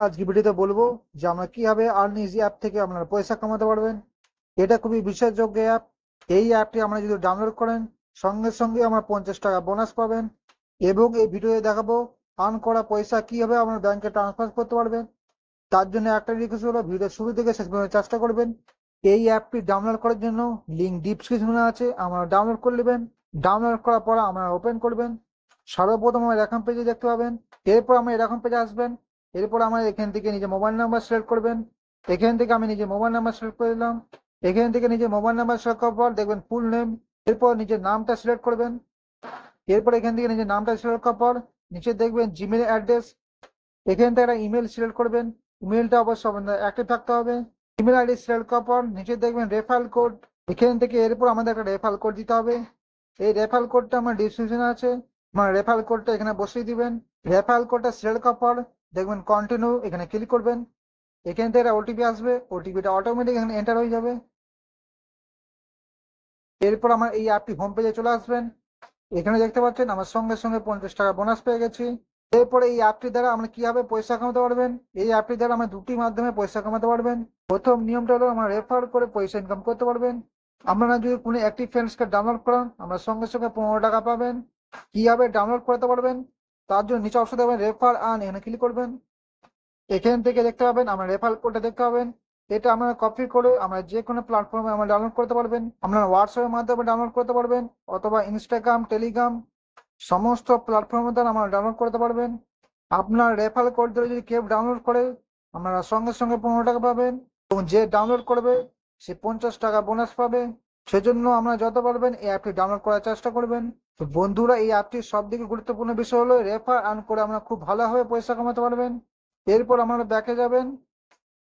আজকে ভিডিওতে বলবো যে আমরা কিভাবে আর্ন ইজি অ্যাপ থেকে আপনারা পয়সা কামাতে পারবেন। এটা খুবই বিশ্বাসযোগ্য অ্যাপ। এই অ্যাপটি আমরা যদি ডাউনলোড করেন সঙ্গে সঙ্গে আমরা 50 টাকা বোনাস পাবেন। এবং এই ভিডিওতে দেখাবো আর্ন করা পয়সা কিভাবে আপনার ব্যাংকে ট্রান্সফার করতে পারবেন। তার জন্য একটা রিকোয়েস্ট হলো ভিডিও শুরু থেকে শেষ পর্যন্ত চেষ্টা করবেন। এই অ্যাপটি ডাউনলোড করার জন্য লিঙ্ক ডিসক্রিপশনে আছে, আমরা ডাউনলোড করে নেবেন। ডাউনলোড করার পর আমরা ওপেন করবেন। সর্বপ্রথম আমার এরকম পেজে দেখতে পাবেন। এরপর আমরা এরকম পেজে আসবেন। এরপর আমরা এখান থেকে নিজের মোবাইল নাম্বার সিলেক্ট করবেন। এখান থেকে আমি নিজের মোবাইল নাম্বার সিলেক্ট করে দিলাম। এখান থেকে নিজের মোবাইল নাম্বার সিলেক্ট করার পর দেখবেন ফুল নেম। এরপর নিজের নামটা সিলেক্ট করবেন। এরপর এখান থেকে নিজের নামটা সিলেক্ট করার পর নিচে দেখবেন জিমেল অ্যাড্রেস। এখান থেকে একটা ইমেল সিলেক্ট করবেন। ইমেলটা অবশ্যই আপনার অ্যাক্টিভ থাকতে হবে। ইমেল আইডি সিলেক্ট করার পর নিচে দেখবেন রেফারেল কোড। এখান থেকে এরপর আমাদের একটা রেফারেল কোড দিতে হবে। এই রেফারেল কোডটা আমার ডিসক্রিপশনে আছে, আমার রেফারেল কোডটা এখানে বসিয়ে দিবেন। রেফারেল কোডটা সিলেক্ট করার পর দেখবেন কন্টিনিউ, এখানে ক্লিক করবেন। এখান থেকে ওটিপি আসবে, ওটিপিটা অটোমেটিক এখানে এন্টার হয়ে যাবে। এরপর আমার এই অ্যাপটি হোম পেজে চলে আসবেন। এখানে দেখতে পাচ্ছেন আমার সঙ্গে সঙ্গে 50 টাকা বোনাস পেয়ে গেছি। এরপরে এই অ্যাপটি দ্বারা আমরা কিভাবে পয়সা কামাতে পারবেন। এই অ্যাপটি দ্বারা আমরা দুটি মাধ্যমে পয়সা কামাতে পারবেন। প্রথম নিয়মটা হলো আমরা রেফার করে পয়সা ইনকাম করতে পারবেন। আপনারা যদি কোনো অ্যাক্টিভ ফ্রেন্ডসকে ডাউনলোড করান আমরা সঙ্গে সঙ্গে 15 টাকা পাবেন। কিভাবে ডাউনলোড করতে পারবেন তার জন্য নিচে অবশ্যই দেবেন রেফার আর্ন, এখানে ক্লিক করবেন। এখান থেকে দেখতে পাবেন আমার রেফারেল কোডটা দেখতে পাবেন। এটা আমরা কপি করে আমরা যে কোনো প্ল্যাটফর্মে আমরা ডাউনলোড করতে পারবেন। আপনারা হোয়াটসঅ্যাপের মাধ্যমে ডাউনলোড করতে পারবেন অথবা ইনস্টাগ্রাম, টেলিগ্রাম সমস্ত প্ল্যাটফর্মের দ্বারা আমরা ডাউনলোড করতে পারবেন। আপনার রেফারেল কোড ধরে যদি কেউ ডাউনলোড করে আপনারা সঙ্গে সঙ্গে 15 টাকা পাবেন এবং যে ডাউনলোড করবে সে 50 টাকা বোনাস পাবে। সেজন্য আমরা যত পারবেন এই অ্যাপটি ডাউনলোড করার চেষ্টা করবেন। তো বন্ধুরা, এই অ্যাপটির সব থেকে গুরুত্বপূর্ণ বিষয় হলো রেফার আর্ন করে আমরা খুব ভালোভাবে পয়সা কামাতে পারবেন। এরপর আমরা ব্যাকে যাবেন।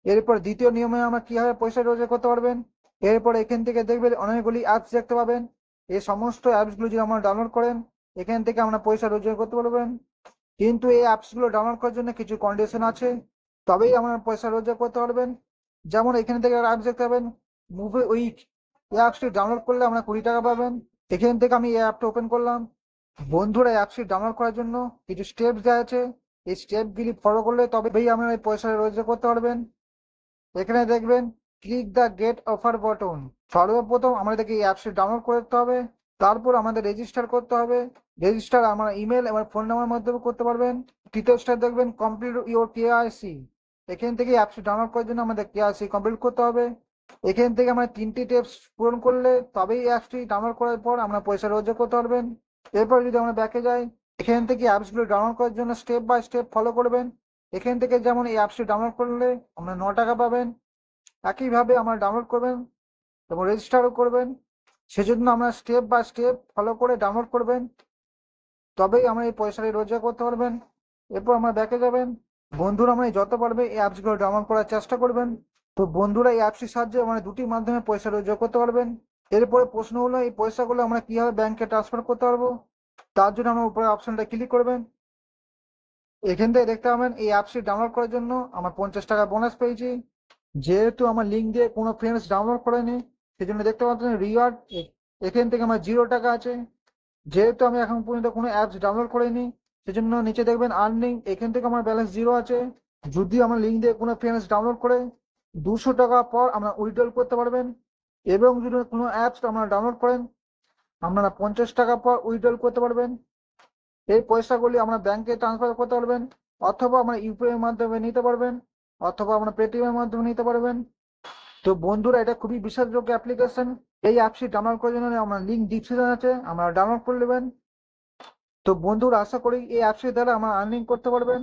এরপর দ্বিতীয় নিয়মে আমরা কিভাবে পয়সা রোজগার করতে পারবেন। এরপর এখান থেকে দেখবেন অনেকগুলি অ্যাপস দেখতে পাবেন। এই সমস্ত অ্যাপসগুলো যদি আমরা ডাউনলোড করেন এখান থেকে আমরা পয়সা রোজগার করতে পারবেন। কিন্তু এই অ্যাপসগুলো ডাউনলোড করার জন্য কিছু কন্ডিশন আছে, তবেই আমরা পয়সা রোজগার করতে পারবেন। যেমন এখান থেকে অ্যাপস দেখতে পাবেন মুভি উইক। এই অ্যাপসটি ডাউনলোড করলে আমরা 20 টাকা পাবেন। এখান থেকে আমি এই অ্যাপটা ওপেন করলাম। বন্ধুরা, অ্যাপসটি ডাউনলোড করার জন্য কিছু স্টেপস দেওয়া আছে। এই স্টেপগুলি ফলো করলে তবেই আমরা এই পয়সা রোজগার করতে পারবেন। এখানে দেখবেন click the get offer button. সর্বপ্রথম আমাদেরকে এই অ্যাপসটি ডাউনলোড করতে হবে। তারপর আমাদের রেজিস্টার করতে হবে। রেজিস্টার আমার ইমেল এবং ফোন নাম্বার মাধ্যমে করতে পারবেন। তৃতীয় স্টেপ দেখবেন কমপ্লিট ইউর কেওয়াইসি। এখান থেকে অ্যাপসটি ডাউনলোড করার জন্য আমাদের কেওয়াইসি কমপ্লিট করতে হবে। এখান থেকে আমরা 3টি টিপস পূরণ করলে তবেই অ্যাপসটি ডাউনলোড করার পর আমরা পয়সা রোজগার করতে পারবেন। এরপর যদি আমরা ব্যাকে যাই এখান থেকে অ্যাপসগুলো ডাউনলোড করার জন্য স্টেপ বাই স্টেপ ফলো করবেন। এখান থেকে যেমন এই অ্যাপসটি ডাউনলোড করলে আমরা 9 টাকা পাবেন। একইভাবে আমরা ডাউনলোড করবেন এবং রেজিস্টারও করবেন। সেজন্য আমরা স্টেপ বাই স্টেপ ফলো করে ডাউনলোড করবেন, তবেই আমরা এই পয়সাটি রোজগার করতে পারবেন। এরপর আমরা ব্যাকে যাবেন। বন্ধুরা, আমরা যত পারবে এই অ্যাপসগুলো ডাউনলোড করার চেষ্টা করবেন। তো বন্ধুরা, এই অ্যাপসটির সাহায্যে আমরা দুটি মাধ্যমে পয়সা রোজগার করতে পারবেন। এরপরে প্রশ্ন হলো এই পয়সাগুলো আমরা কিভাবে ব্যাংকে ট্রান্সফার করতে পারবো। তার জন্য আমরা উপরে অপশনটা ক্লিক করবেন। এখান থেকে দেখতে পাবেন এই অ্যাপসটি ডাউনলোড করার জন্য আমার 50 টাকা বোনাস পেয়েছি। যেহেতু আমার লিঙ্ক দিয়ে কোনো ফ্রেন্ডস ডাউনলোড করেনি সেজন্য দেখতে পাচ্ছেন রিওয়ার্ড, এখান থেকে আমার 0 টাকা আছে। যেহেতু আমি এখন পর্যন্ত কোনো অ্যাপস ডাউনলোড করিনি সেজন্য নিচে দেখবেন আর্নিং, এখান থেকে আমার ব্যালেন্স 0 আছে। যদি আমার লিঙ্ক দিয়ে কোনো ফ্রেন্ডস ডাউনলোড করে 200 টাকা পর আমরা উইথড্রল করতে পারবেন। এবং যদি কোনো অ্যাপস আপনারা ডাউনলোড করেন আপনারা 50 টাকা পর উইথড্রল করতে পারবেন। এই পয়সাগুলি আমরা ব্যাংকে ট্রান্সফার করতে পারবেন অথবা আমরা ইউপিআই এর মাধ্যমে নিতে পারবেন অথবা আমরা পেটিএম এর মাধ্যমে নিতে পারবেন। তো বন্ধুরা, এটা খুবই বিশ্বাসযোগ্য অ্যাপ্লিকেশন। এই অ্যাপসটি ডাউনলোড করার জন্য আমার লিঙ্ক ডিসক্রিপশন আছে, আমরা ডাউনলোড করে নেবেন। তো বন্ধুরা, আশা করি এই অ্যাপসটির দ্বারা আমরা আর্নিং করতে পারবেন।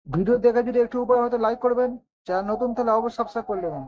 ভিডিও দেখে যদি একটু উপকার হয়তো লাইক করবেন, চ্যানেল নতুন তাহলে অবশ্যই সাবস্ক্রাইব করে নেবেন।